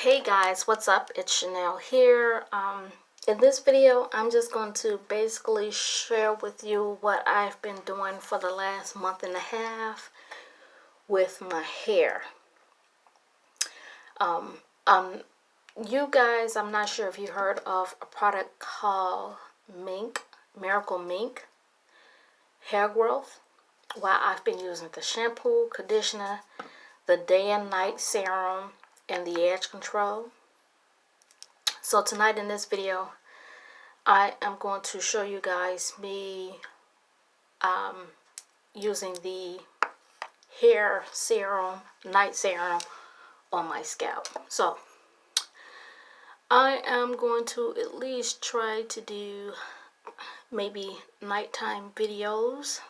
Hey guys, what's up? It's Chanel here. In this video, I'm just going to basically share with you what I've been doing for the last month and a half with my hair. You guys, I'm not sure if you heard of a product called Mink Miracle Hair Growth. Well, I've been using the shampoo, conditioner, the day and night serum, and the edge control. So tonight in this video, I am going to show you guys me using the hair serum, night serum on my scalp. So I am going to at least try to do maybe nighttime videos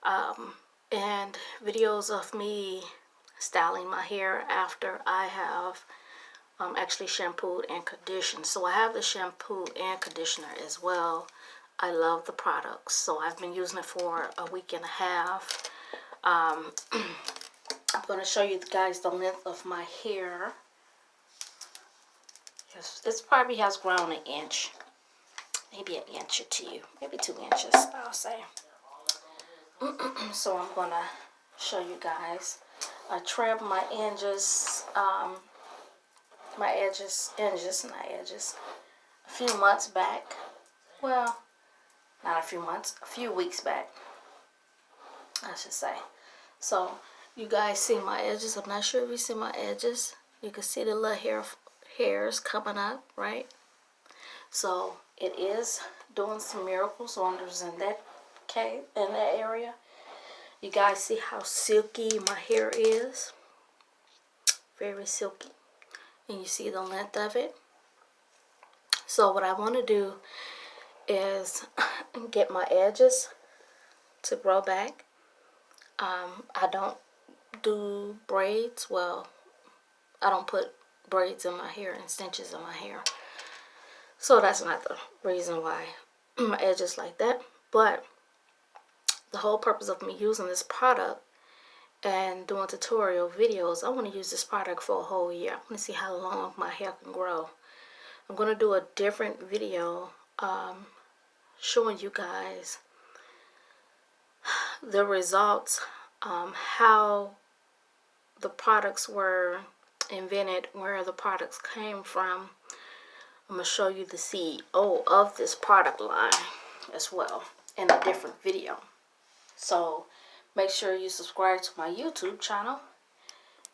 and videos of me styling my hair after I have actually shampooed and conditioned. So I have the shampoo and conditioner as well. I love the products, so I've been using it for a week and a half. I'm going to show you guys the length of my hair. This probably has grown an inch, maybe an inch or two, maybe 2 inches, I'll say. So I'm going to show you guys. I trimmed my edges, a few months back. Well, not a few months, a few weeks back, I should say. So you guys see my edges. I'm not sure if you see my edges. You can see the little hairs coming up, right? So it is doing some miracle wonders in that area. You guys see how silky my hair is? Very silky. And you see the length of it. So what I want to do is get my edges to grow back. I don't do braids. Well, I don't put braids in my hair and stitches in my hair. So that's not the reason why my edges like that. But the whole purpose of me using this product and doing tutorial videos, I want to use this product for a whole year. I want to see how long my hair can grow. I'm going to do a different video showing you guys the results, how the products were invented, where the products came from. I'm going to show you the CEO of this product line as well in a different video. So make sure you subscribe to my YouTube channel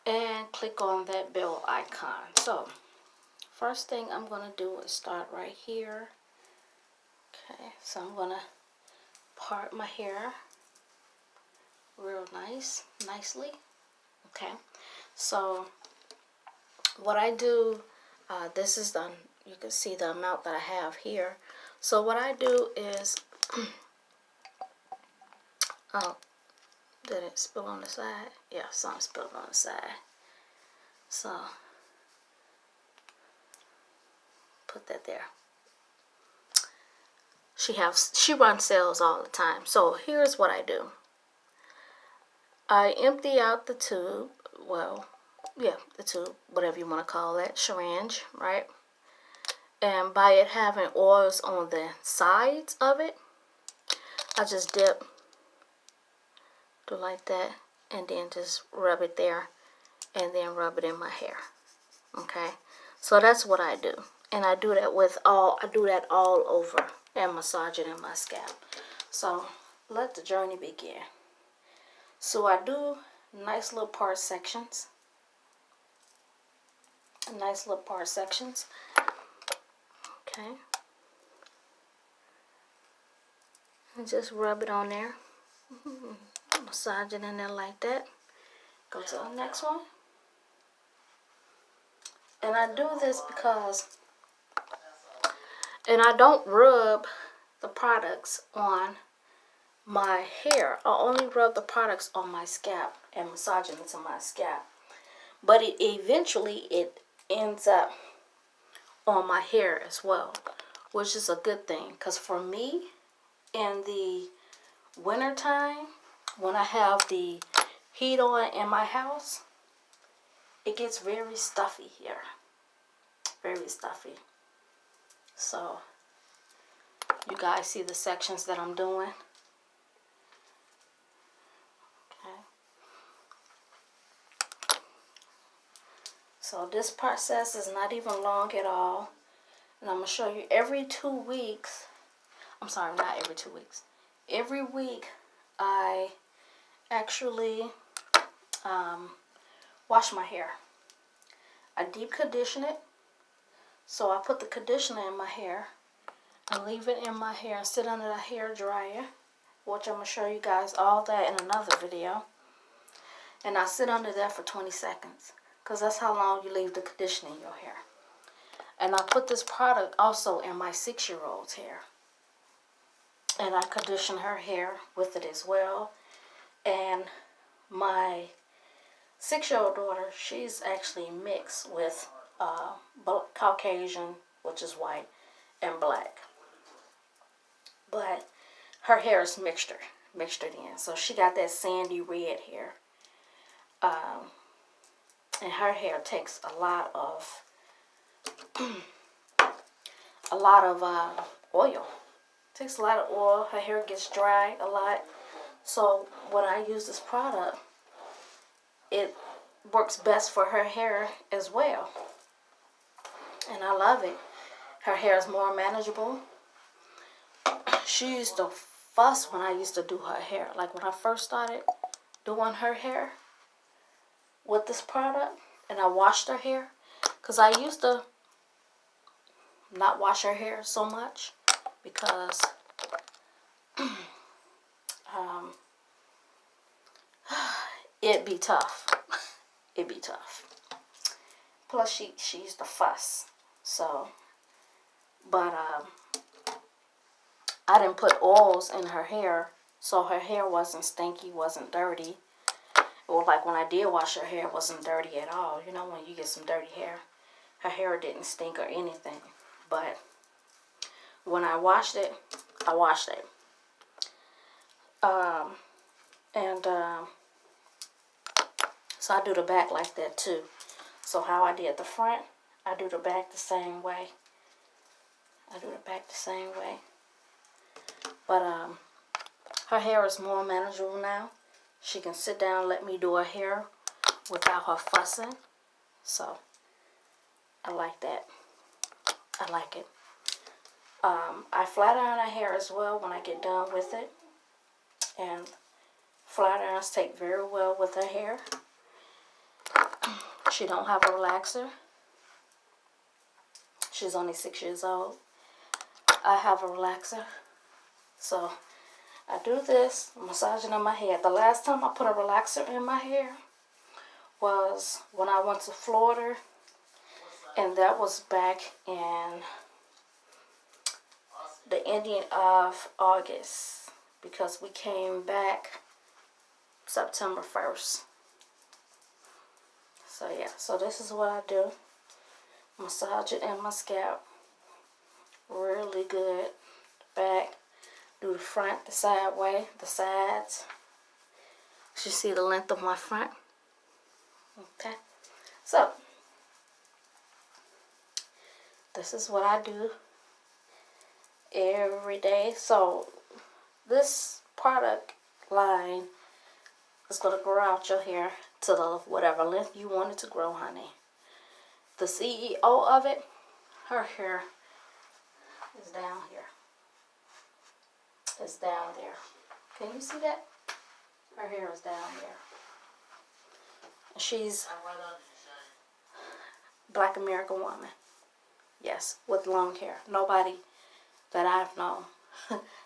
and click on that bell icon. So first thing I'm going to do is start right here. Okay, so I'm going to part my hair real nicely. Okay, so what I do, this is the, you can see the amount that I have here. So what I do is, oh, did it spill on the side? Yeah, some spilled on the side. So put that there. She runs sales all the time. So here's what I do. I empty out the tube. Well, yeah, the tube, whatever you want to call that, syringe, right? And by it having oils on the sides of it, I just dip, do like that, and then just rub it there, and then rub it in my hair. Okay, so that's what I do, and I do that all over and massage it in my scalp. So let the journey begin. So I do nice little part sections. Okay, and just rub it on there. Massage it in there like that. Go to the next one. And I do this because, and I don't rub the products on my hair. I only rub the products on my scalp and massage it into my scalp. But eventually it ends up on my hair as well, which is a good thing. Because for me, in the winter time, when I have the heat on in my house, it gets very stuffy here. Very stuffy. So, you guys see the sections that I'm doing? Okay. So this process is not even long at all. And I'm going to show you every 2 weeks. I'm sorry, not every 2 weeks. Every week I actually wash my hair. I deep condition it. So I put the conditioner in my hair and leave it in my hair and sit under the hair dryer, which I'm going to show you guys all that in another video. And I sit under that for 20 seconds because that's how long you leave the conditioner in your hair. And I put this product also in my 6-year-old's hair. And I condition her hair with it as well. And my 6-year-old daughter, she's actually mixed with Caucasian, which is white, and black. But her hair is mixtured in. So she got that sandy red hair. And her hair takes a lot of oil. It takes a lot of oil. Her hair gets dry a lot. So when I use this product, it works best for her hair as well. And I love it. Her hair is more manageable. She used to fuss when I used to do her hair. Like when I first started doing her hair with this product and I washed her hair. Because I used to not wash her hair so much because it'd be tough. It'd be tough. Plus she used to fuss. So, but I didn't put oils in her hair, so her hair wasn't stinky, wasn't dirty. Or like when I did wash her hair, it wasn't dirty at all. You know, when you get some dirty hair, her hair didn't stink or anything. But when I washed it, I washed it. So I do the back like that too. So how I did the front, I do the back the same way. But her hair is more manageable now. She can sit down and let me do her hair without her fussing. So I like that. I like it. I flat iron her hair as well when I get done with it. And flat irons take very well with her hair. She don't have a relaxer. She's only 6 years old. I have a relaxer. So I do this, massaging on my head. The last time I put a relaxer in my hair was when I went to Florida. And that was back in the ending of August. Because we came back September 1st. So yeah, so this is what I do. Massage it in my scalp. Really good. Back. Do the front, the side way, the sides. You see the length of my front. Okay. So, this is what I do every day. So, this product line is going to grow out your hair to the whatever length you want it to grow, honey. The CEO of it, her hair is down here. It's down there. Can you see that? Her hair is down there. She's Black American woman. Yes, with long hair. Nobody that I've known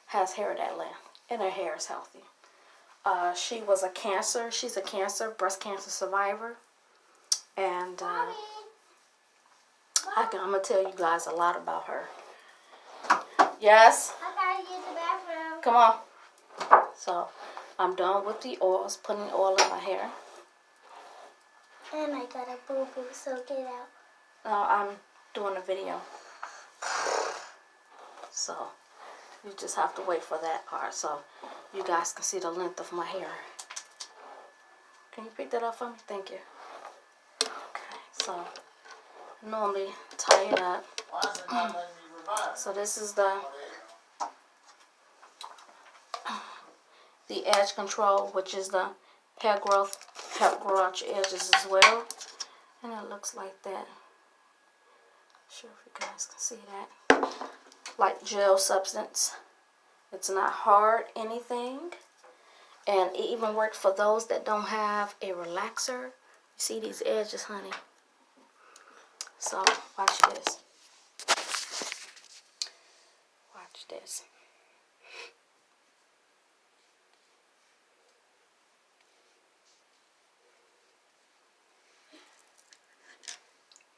has hair that length. And her hair is healthy. She was a cancer. She's a breast cancer survivor. And I'm going to tell you guys a lot about her. Yes? I gotta use the bathroom. Come on. So, I'm done with the oils, putting oil in my hair. And I got a boo-boo, so get out. No, I'm doing a video. So, you just have to wait for that part so you guys can see the length of my hair. Can you pick that up for me? Thank you. So normally tie it up. So this is the edge control, which is the hair growth, help grow out your edges as well. And it looks like that. Sure if you guys can see that. Like gel substance. It's not hard anything. And it even works for those that don't have a relaxer. You see these edges, honey? So watch this. Watch this.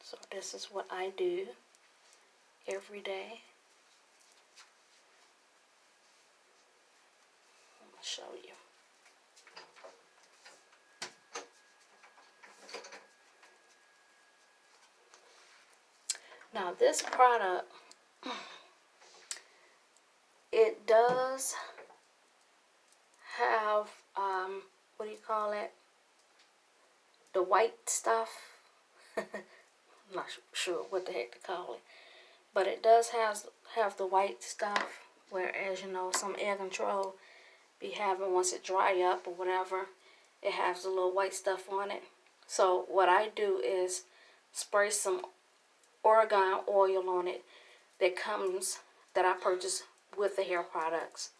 So this is what I do every day. I'm going to show you. Now this product, it does have, what do you call it? The white stuff. I'm not sure what the heck to call it. But it does have the white stuff, whereas, you know, some air control be having, once it dry up or whatever, it has a little white stuff on it. So what I do is spray some argan oil on it that I purchase with the hair products.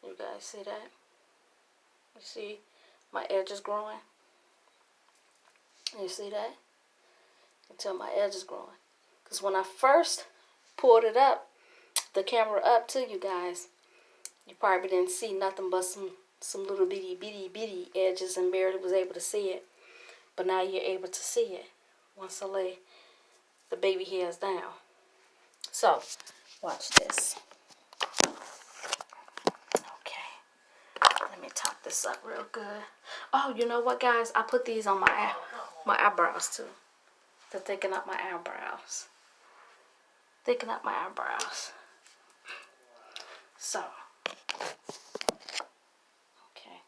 You guys see that? You see my edge is growing? You see that? Until my edge is growing. Because when I first pulled it up, the camera up to you guys, you probably didn't see nothing but some little bitty edges and barely was able to see it. But now you're able to see it once I lay the baby hairs down. So, watch this. Okay. Let me top this up real good. Oh, you know what, guys? I put these on my eyebrows, too. To thicken up my eyebrows. Thicken up my eyebrows. So. Okay.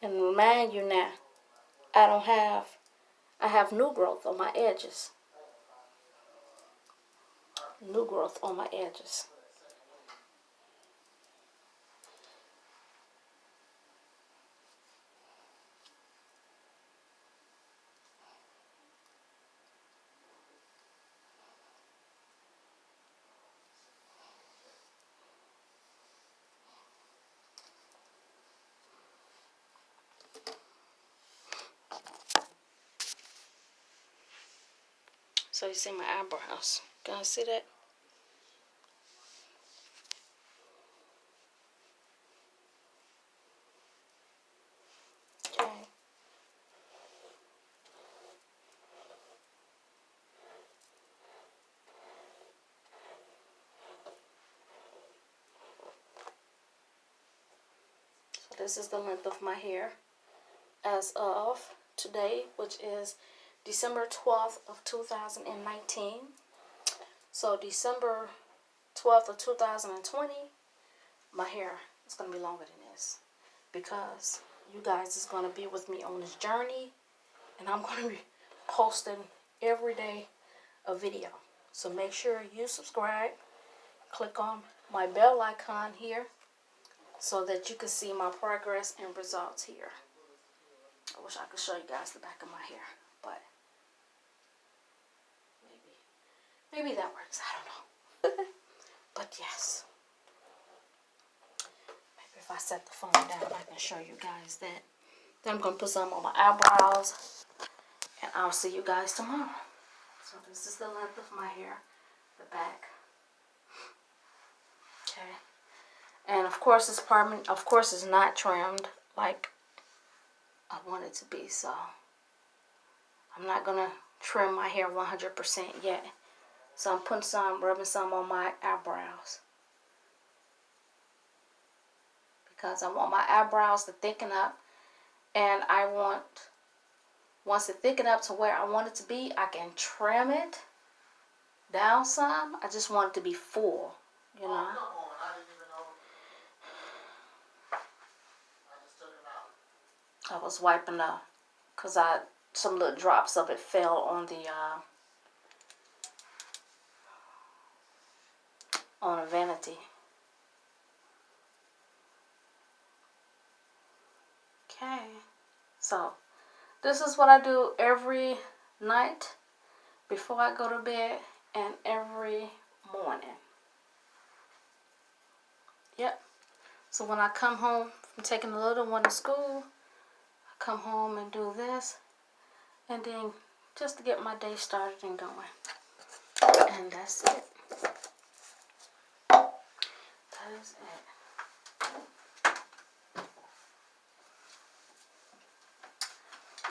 And remind you now, I have new growth on my edges. New growth on my edges. So you see my eyebrows. Can you see that? Okay. So this is the length of my hair as of today, which is December 12th of 2019. So December 12th of 2020, my hair is going to be longer than this. Because you guys is going to be with me on this journey. And I'm going to be posting every day a video. So make sure you subscribe. Click on my bell icon here. So that you can see my progress and results here. I wish I could show you guys the back of my hair. But maybe that works. I don't know. But yes. Maybe if I set the phone down, I can show you guys that. Then I'm going to put some on my eyebrows. And I'll see you guys tomorrow. So this is the length of my hair. The back. Okay. And of course this part, of course, is not trimmed like I want it to be. So I'm not going to trim my hair 100% yet. So I'm putting some, rubbing some on my eyebrows. Because I want my eyebrows to thicken up. And I want, once it thicken up to where I want it to be, I can trim it down some. I just want it to be full, you know. I was wiping the, cause some little drops of it fell on the vanity. Okay, so this is what I do every night before I go to bed and every morning. Yep. So when I come home from taking the little one to school, I come home and do this, and then just to get my day started and going. And that's it. That is it.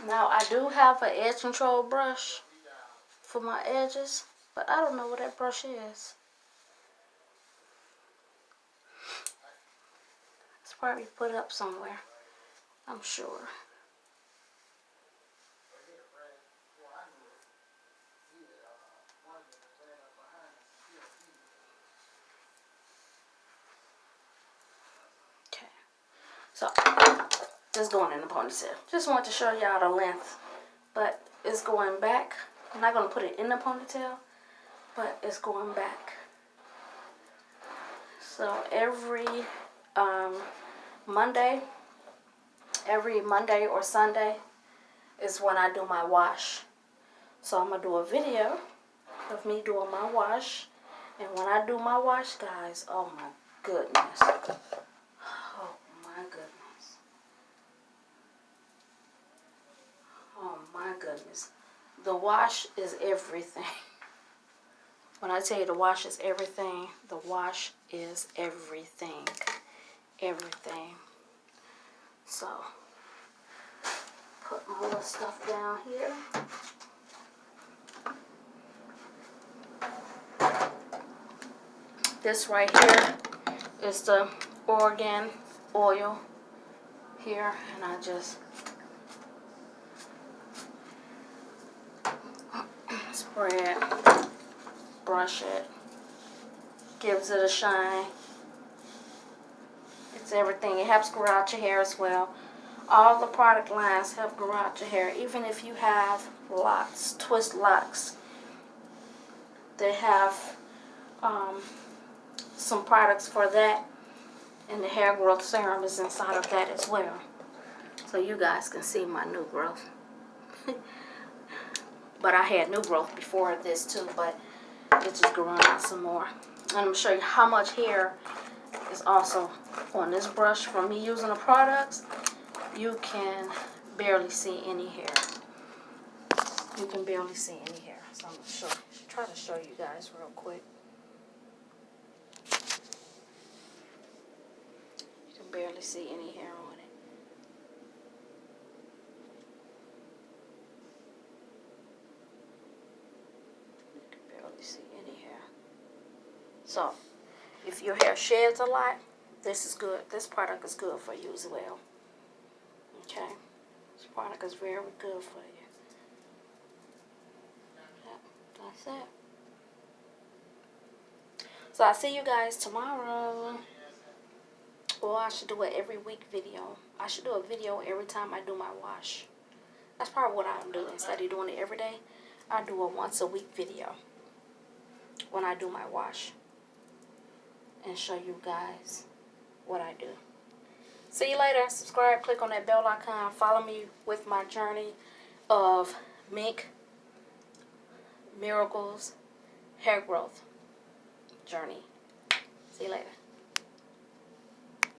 Now I do have an edge control brush for my edges, but I don't know what that brush is. It's probably put up somewhere, I'm sure. Okay, so just going in the ponytail. Just want to show y'all the length, but it's going back. I'm not going to put it in the ponytail, but it's going back. So every Monday or Sunday is when I do my wash. So I'm going to do a video of me doing my wash. And when I do my wash, guys, oh my goodness. Oh my goodness. Oh my goodness. The wash is everything. When I tell you the wash is everything, the wash is everything. Everything. So, put my little stuff down here. This right here is the Oregon oil here, and I just spread, brush it, gives it a shine. It's everything. It helps grow out your hair as well. All the product lines help grow out your hair, even if you have locks, twist locks. They have some products for that, and the hair growth serum is inside of that as well. So you guys can see my new growth. But I had new growth before this too, but it's just growing out some more. And I'm going to show you how much hair is also on this brush from me using the products. You can barely see any hair. You can barely see any hair. So I'm going to try to show you guys real quick. You can barely see any hair on it. You can barely see any hair. So, if your hair sheds a lot, this is good. This product is good for you as well. Okay? This product is very good for you. Yep, that's it. So I'll see you guys tomorrow. Well, I should do an every week video. I should do a video every time I do my wash. That's probably what I'll do. Instead of doing it every day, I do a once a week video when I do my wash. And show you guys what I do. See you later. Subscribe. Click on that bell icon. Follow me with my journey of Mink Miracle's hair growth journey. See you later.